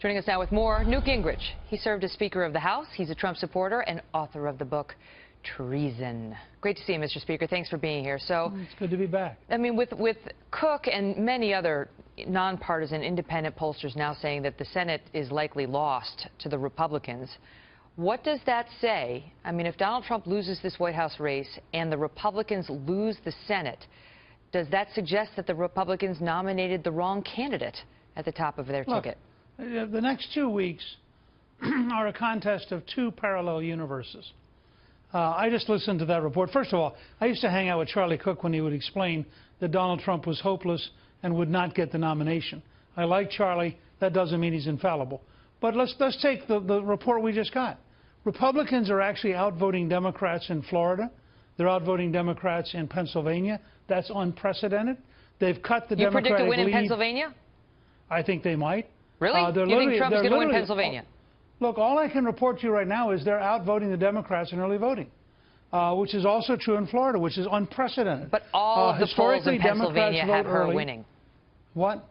Joining us now with more, Newt Gingrich. He served as Speaker of the House. He's a Trump supporter and author of the book Treason. Great to see you, Mr. Speaker. Thanks for being here. So it's good to be back. I mean, with Cook and many other nonpartisan independent pollsters now saying that the Senate is likely lost to the Republicans, what does that say? I mean, if Donald Trump loses this White House race and the Republicans lose the Senate, does that suggest that the Republicans nominated the wrong candidate at the top of their ticket? The next 2 weeks are a contest of two parallel universes. I just listened to that report. First of all, I used to hang out with Charlie Cook when he would explain that Donald Trump was hopeless and would not get the nomination. I like Charlie. That doesn't mean he's infallible. But let's take the report we just got. Republicans are actually outvoting Democrats in Florida. They're outvoting Democrats in Pennsylvania. That's unprecedented. They've cut the Democratic lead. You predict a win in Pennsylvania? I think they might. Really? You think Trump's going to win Pennsylvania? Look, all I can report to you right now is they're outvoting the Democrats in early voting, which is also true in Florida, which is unprecedented. But all of the polls in Pennsylvania have her winning. What?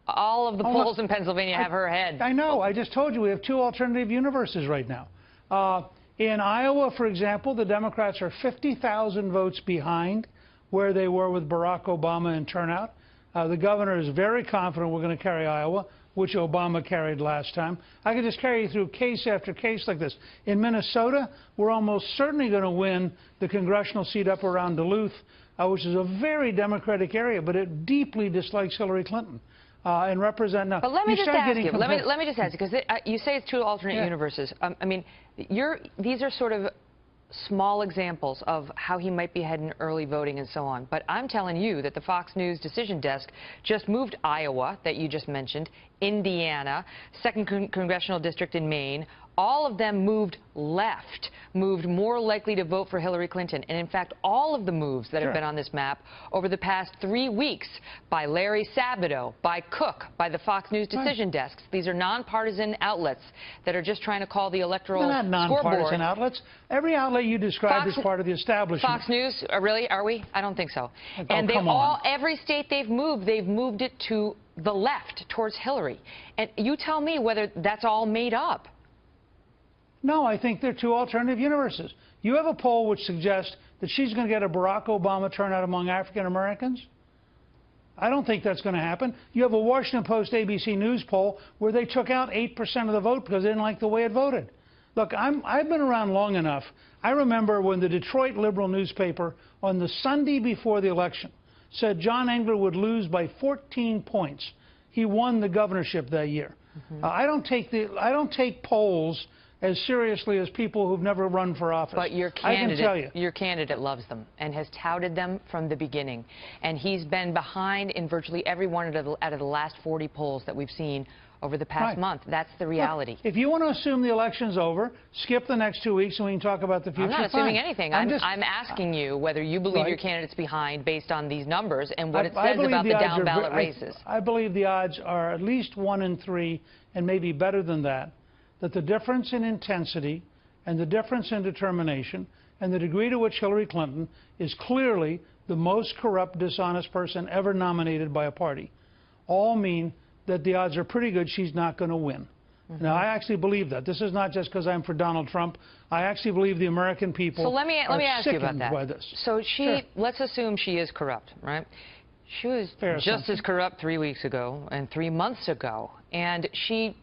All of the polls in Pennsylvania have her ahead. I know. I just told you we have two alternative universes right now. In Iowa, for example, the Democrats are 50,000 votes behind where they were with Barack Obama in turnout. The governor is very confident we're going to carry Iowa, which Obama carried last time. I could just carry you through case after case like this. In Minnesota, we're almost certainly going to win the congressional seat up around Duluth, which is a very Democratic area, but it deeply dislikes Hillary Clinton. And represent now. But let me just ask you. Let me just ask you, because you say it's two alternate universes. I mean, these are sort of small examples of how he might be ahead in early voting and so on. But I'm telling you that the Fox News decision desk just moved Iowa, that you just mentioned, Indiana, 2nd Congressional District in Maine. All of them moved left, moved more likely to vote for Hillary Clinton. And in fact, all of the moves that have been on this map over the past 3 weeks by Larry Sabato, by Cook, by the Fox News decision desks, these are nonpartisan outlets that are just trying to call the electoral scoreboard. They're not nonpartisan outlets. Every outlet you described is part of the establishment. Fox News, really? Are we? I don't think so. And every state they've moved it to the left, towards Hillary. And you tell me whether that's all made up. No, I think they're two alternative universes. You have a poll which suggests that she's going to get a Barack Obama turnout among African Americans. I don't think that's going to happen. You have a Washington Post ABC News poll where they took out 8% of the vote because they didn't like the way it voted. Look, I've been around long enough. I remember when the Detroit Liberal newspaper on the Sunday before the election said John Engler would lose by 14 points. He won the governorship that year. I don't take polls as seriously as people who've never run for office. But your candidate loves them and has touted them from the beginning. And he's been behind in virtually every one out of the last 40 polls that we've seen over the past month. That's the reality. Look, if you want to assume the election's over, skip the next 2 weeks and we can talk about the future. I'm not assuming anything. I'm asking you whether you believe your candidate's behind based on these numbers and what it says about the down-ballot races. I believe the odds are at least 1 in 3 and maybe better than that the difference in intensity and the difference in determination and the degree to which Hillary Clinton is clearly the most corrupt, dishonest person ever nominated by a party all mean that the odds are pretty good she's not going to win. Now, I actually believe that. This is not just because I'm for Donald Trump. I actually believe the American people let me ask you about that. By this. So let's assume she is corrupt, right? She was just as corrupt 3 weeks ago and 3 months ago, and she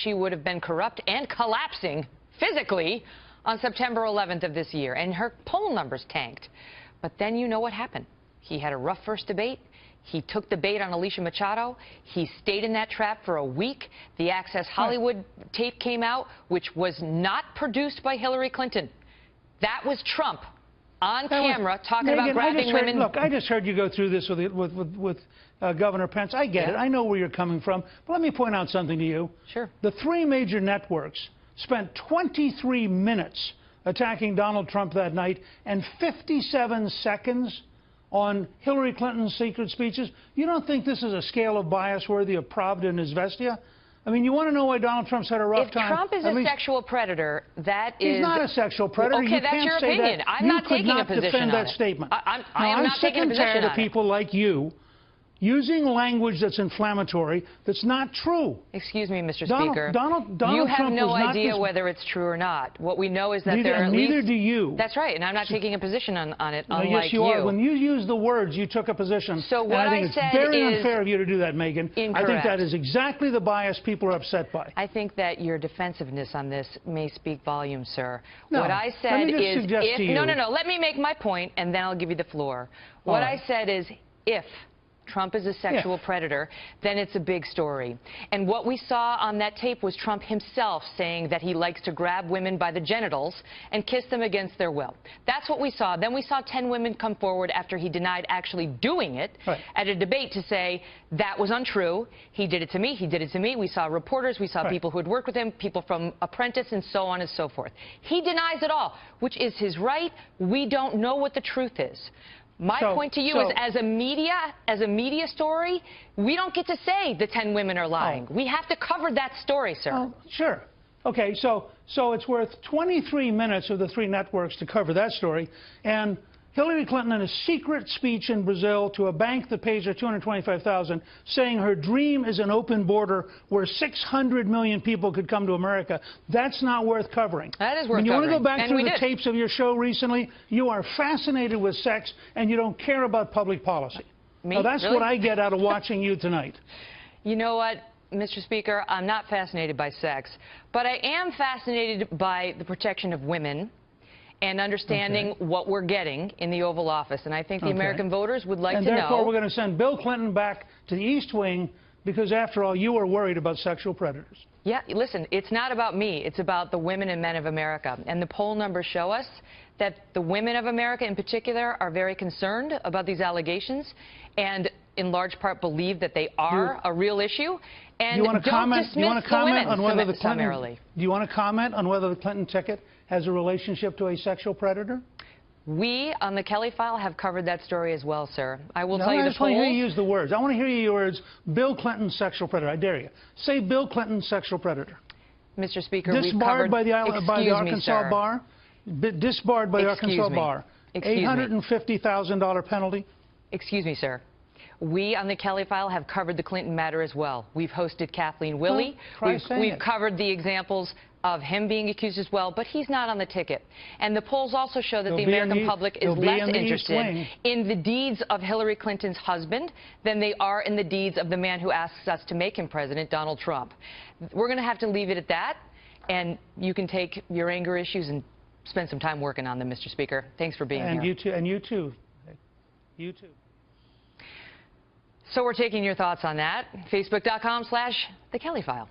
would have been corrupt and collapsing physically on September 11th of this year, and her poll numbers tanked. But then you know what happened. He had a rough first debate. He took the bait on Alicia Machado. He stayed in that trap for a week. The Access Hollywood tape came out, which was not produced by Hillary Clinton. That was Trump on camera talking about grabbing women. Look, I just heard you go through this with Governor Pence. I get it. I know where you're coming from. But let me point out something to you. Sure. The 3 major networks spent 23 minutes attacking Donald Trump that night and 57 seconds on Hillary Clinton's secret speeches. You don't think this is a scale of bias worthy of Pravda and Izvestia? I mean, you want to know why Donald Trump's had a rough time? If Trump is a sexual predator, that is... He's not a sexual predator. Okay, that's your opinion. I'm not taking a position on it. You could not defend that statement. I am not taking a position on it. I'm sick and tired of people like you using language that's inflammatory, that's not true. Excuse me, Mr. Speaker. Donald you have Trump no was not idea whether it's true or not. What we know is that there are at neither least... do you. That's right, and I'm not taking a position on it, unlike yes, you are. When you use the words, you took a position. So what and I think it's very unfair of you to do that, Megyn. Incorrect. I think that is exactly the bias people are upset by. I think that your defensiveness on this may speak volumes, sir. No, what I said let me just is... suggest to you. No, let me make my point, and then I'll give you the floor. What I said is, if Trump is a sexual predator, then it's a big story. And what we saw on that tape was Trump himself saying that he likes to grab women by the genitals and kiss them against their will. That's what we saw. Then we saw 10 women come forward after he denied actually doing it at a debate to say that was untrue. He did it to me. He did it to me. We saw reporters. We saw people who had worked with him, people from Apprentice, and so on and so forth. He denies it all, which is his right. We don't know what the truth is. My point to you is, as a media story, we don't get to say the 10 women are lying. We have to cover that story, sir. Oh, sure. Okay, so it's worth 23 minutes of the 3 networks to cover that story. And Hillary Clinton, in a secret speech in Brazil to a bank that pays her $225,000, saying her dream is an open border where 600 million people could come to America. That's not worth covering. That is worth covering. You want to go back through the tapes of your show recently? You are fascinated with sex, and you don't care about public policy. Me? Now, that's really? what I get out of watching you tonight. You know what, Mr. Speaker? I'm not fascinated by sex, but I am fascinated by the protection of women and understanding what we're getting in the Oval Office. And I think the American voters would like to know. And therefore, we're going to send Bill Clinton back to the East Wing because, after all, you are worried about sexual predators. Yeah, listen, it's not about me. It's about the women and men of America. And the poll numbers show us that the women of America in particular are very concerned about these allegations and in large part believe that they are a real issue. And don't dismiss the women on whether the summarily. Do you want to comment on whether the Clinton ticket has a relationship to a sexual predator? We, on the Kelly File, have covered that story as well, sir. I will tell you I the just want to hear you polls. use the words. I want to hear you use the words, Bill Clinton, sexual predator. I dare you. Say Bill Clinton, sexual predator. Mr. Speaker, disbarred we've covered... by the Arkansas bar? Disbarred by the Arkansas bar. $850,000 penalty? Excuse me, sir. We on the Kelly File have covered the Clinton matter as well. We've hosted Kathleen Willey. We've covered the examples of him being accused as well, but he's not on the ticket. And the polls also show that the American public is less interested in the deeds of Hillary Clinton's husband than they are in the deeds of the man who asks us to make him president, Donald Trump. We're going to have to leave it at that, and you can take your anger issues and spend some time working on them, Mr. Speaker. Thanks for being here. And you too. You too. So we're taking your thoughts on that. Facebook.com/The Kelly File.